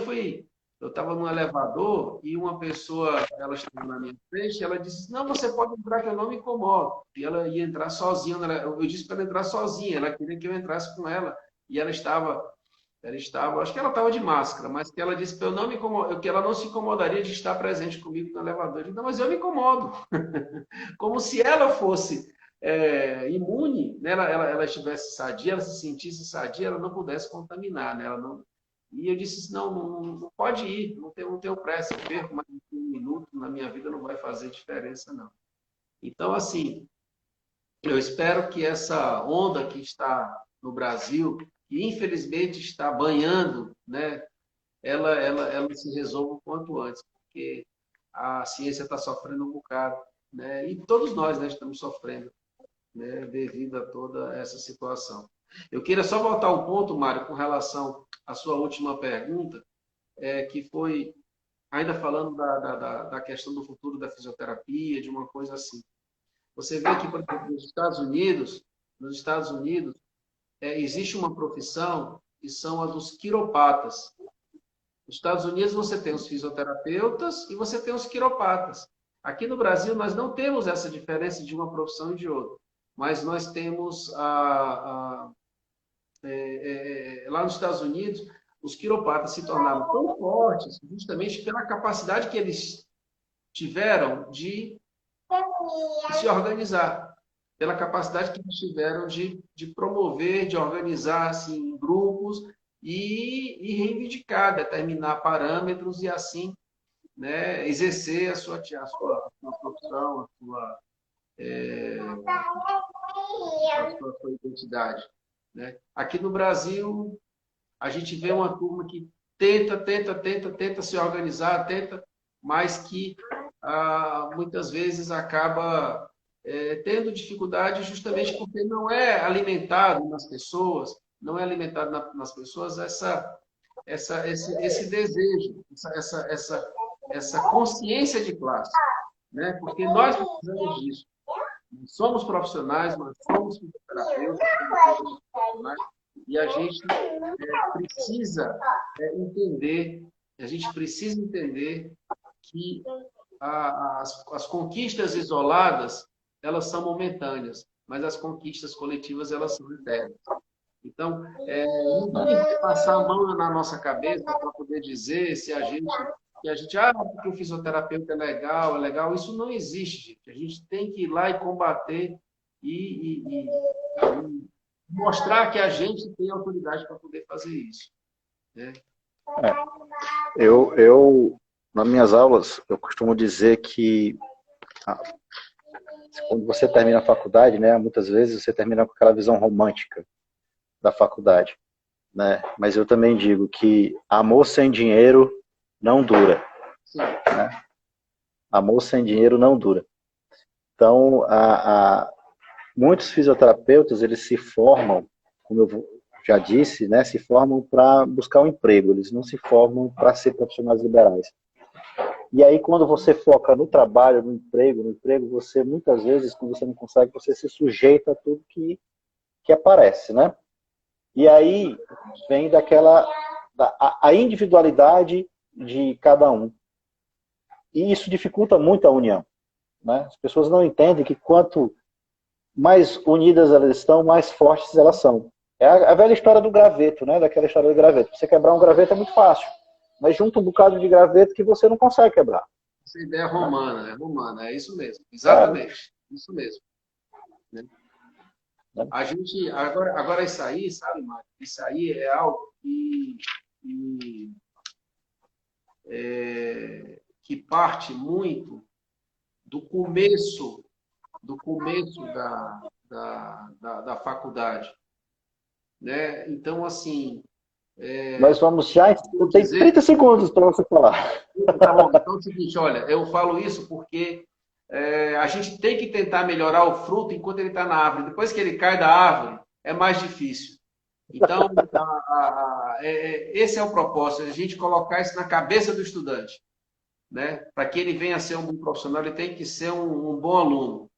eu estava num elevador e uma pessoa, ela estava na minha frente, e ela disse, não, você pode entrar que eu não me incomodo. E ela ia entrar sozinha, eu disse para ela entrar sozinha, ela queria que eu entrasse com ela. E ela estava, acho que ela estava de máscara, mas que ela disse para eu não me incomodar, que ela não se incomodaria de estar presente comigo no elevador. Eu disse, não, mas eu me incomodo. Como se ela fosse imune, né? Ela estivesse sadia, ela se sentisse sadia, ela não pudesse contaminar, né? Ela não... E eu disse, não pode ir, não tenho pressa, eu perco mais de 1 minuto, na minha vida não vai fazer diferença, não. Então, assim, eu espero que essa onda que está no Brasil, que infelizmente está banhando, né, ela se resolva o quanto antes, porque a ciência está sofrendo um bocado, né, e todos nós, né, estamos sofrendo, né, devido a toda essa situação. Eu queria só voltar um ponto, Mário, com relação à sua última pergunta, que foi ainda falando da questão do futuro da fisioterapia, de uma coisa assim. Você vê que, por exemplo, nos Estados Unidos existe uma profissão que são a dos quiropatas. Nos Estados Unidos você tem os fisioterapeutas e você tem os quiropatas. Aqui no Brasil nós não temos essa diferença de uma profissão e de outra, mas nós temos lá nos Estados Unidos os quiropatas se tornaram tão fortes justamente pela capacidade que eles tiveram de se organizar, pela capacidade que eles tiveram de promover, de organizar assim, grupos e reivindicar, determinar parâmetros e assim, né, exercer a sua profissão, a sua identidade. Né? Aqui no Brasil, a gente vê uma turma que tenta se organizar, mas que muitas vezes acaba tendo dificuldade justamente porque não é alimentado nas pessoas, não é alimentado nas pessoas esse desejo, essa consciência de classe, né? Porque nós precisamos disso. Nós somos profissionais, nós somos fisioterapeutas, e a gente precisa entender, a gente precisa entender que as conquistas isoladas, elas são momentâneas, mas as conquistas coletivas, elas são eternas. Então, ninguém vai passar a mão na nossa cabeça para poder dizer porque o fisioterapeuta é legal. Isso não existe, gente. A gente tem que ir lá e combater e mostrar que a gente tem autoridade para poder fazer isso. Né? Nas minhas aulas, eu costumo dizer que quando você termina a faculdade, né, muitas vezes você termina com aquela visão romântica da faculdade, né? Mas eu também digo que amor sem dinheiro não dura. Né? Amor sem dinheiro não dura. Então, muitos fisioterapeutas, eles se formam, como eu já disse, né, se formam para buscar um emprego, eles não se formam para ser profissionais liberais. E aí, quando você foca no trabalho, no emprego, você, muitas vezes, quando você não consegue, você se sujeita a tudo que aparece, né? E aí, vem a individualidade de cada um. E isso dificulta muito a união, né? As pessoas não entendem que quanto mais unidas elas estão, mais fortes elas são. É a velha história do graveto, né? Daquela história do graveto. Você quebrar um graveto é muito fácil, mas junta um bocado de graveto que você não consegue quebrar. Essa ideia é romana, é isso mesmo, exatamente, isso mesmo. Né? A gente, agora isso aí, sabe, Mário? Isso aí é algo que parte muito do começo da faculdade. Né? Então, assim... Nós vamos já... Tem 30 segundos para você falar. Tá bom. Então é o seguinte, olha, eu falo isso porque a gente tem que tentar melhorar o fruto enquanto ele está na árvore. Depois que ele cai da árvore, é mais difícil. Então, esse é o propósito, a gente colocar isso na cabeça do estudante. Né? Para que ele venha a ser um bom profissional, ele tem que ser um bom aluno.